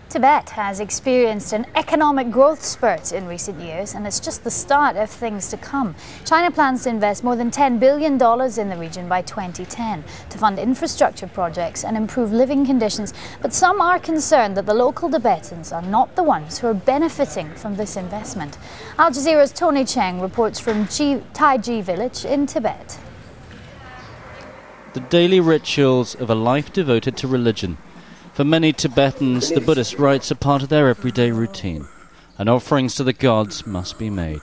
Tibet has experienced an economic growth spurt in recent years, and it's just the start of things to come. China plans to invest more than $10 billion in the region by 2010 to fund infrastructure projects and improve living conditions. But some are concerned that the local Tibetans are not the ones who are benefiting from this investment. Al Jazeera's Cheng reports from Taiji village in Tibet. The daily rituals of a life devoted to religion. For many Tibetans, the Buddhist rites are part of their everyday routine, and offerings to the gods must be made.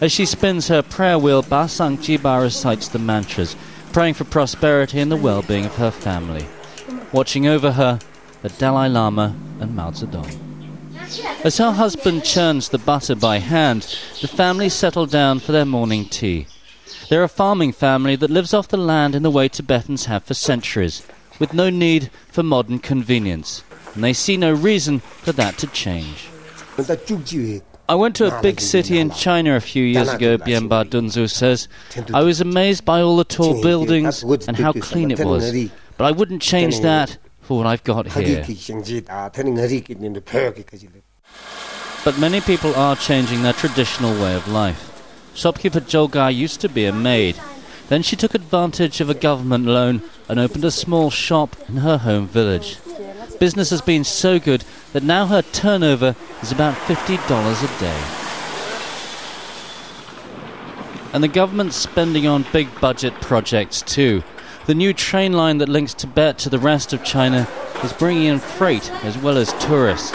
As she spins her prayer wheel, Basang Jiba recites the mantras, praying for prosperity and the well-being of her family. Watching over her, the Dalai Lama and Mao Zedong. As her husband churns the butter by hand, the family settle down for their morning tea. They're a farming family that lives off the land in the way Tibetans have for centuries, with no need for modern convenience, and they see no reason for that to change. I went to a big city in China a few years ago, Bienba Dunzu says. I was amazed by all the tall buildings and how clean it was, but I wouldn't change that for what I've got here. But many people are changing their traditional way of life. Shopkeeper Jolga used to be a maid. Then she took advantage of a government loan and opened a small shop in her home village. Business has been so good that now her turnover is about $50 a day. And the government's spending on big budget projects too. The new train line that links Tibet to the rest of China is bringing in freight as well as tourists.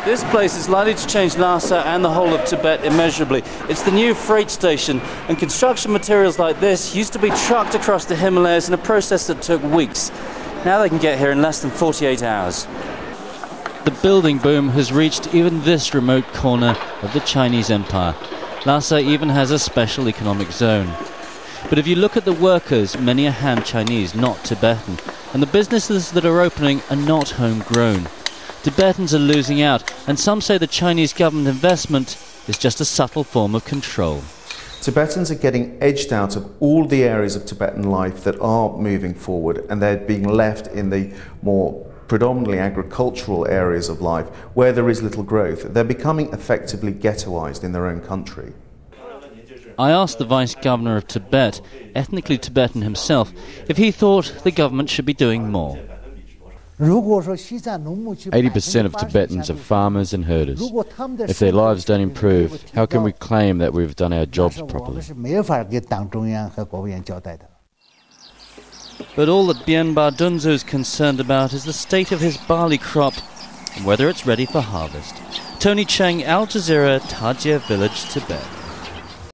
This place is likely to change Lhasa and the whole of Tibet immeasurably. It's the new freight station, and construction materials like this used to be trucked across the Himalayas in a process that took weeks. Now they can get here in less than 48 hours. The building boom has reached even this remote corner of the Chinese Empire. Lhasa even has a special economic zone. But if you look at the workers, many are Han Chinese, not Tibetan, and the businesses that are opening are not homegrown. Tibetans are losing out, and some say the Chinese government investment is just a subtle form of control. Tibetans are getting edged out of all the areas of Tibetan life that are moving forward, and they're being left in the more predominantly agricultural areas of life where there is little growth. They're becoming effectively ghettoized in their own country. I asked the Vice Governor of Tibet, ethnically Tibetan himself, if he thought the government should be doing more. 80% of Tibetans are farmers and herders. If their lives don't improve, how can we claim that we've done our jobs properly? But all that Bienba Dunzu is concerned about is the state of his barley crop and whether it's ready for harvest. Cheng, Al Jazeera, Taiji village, Tibet.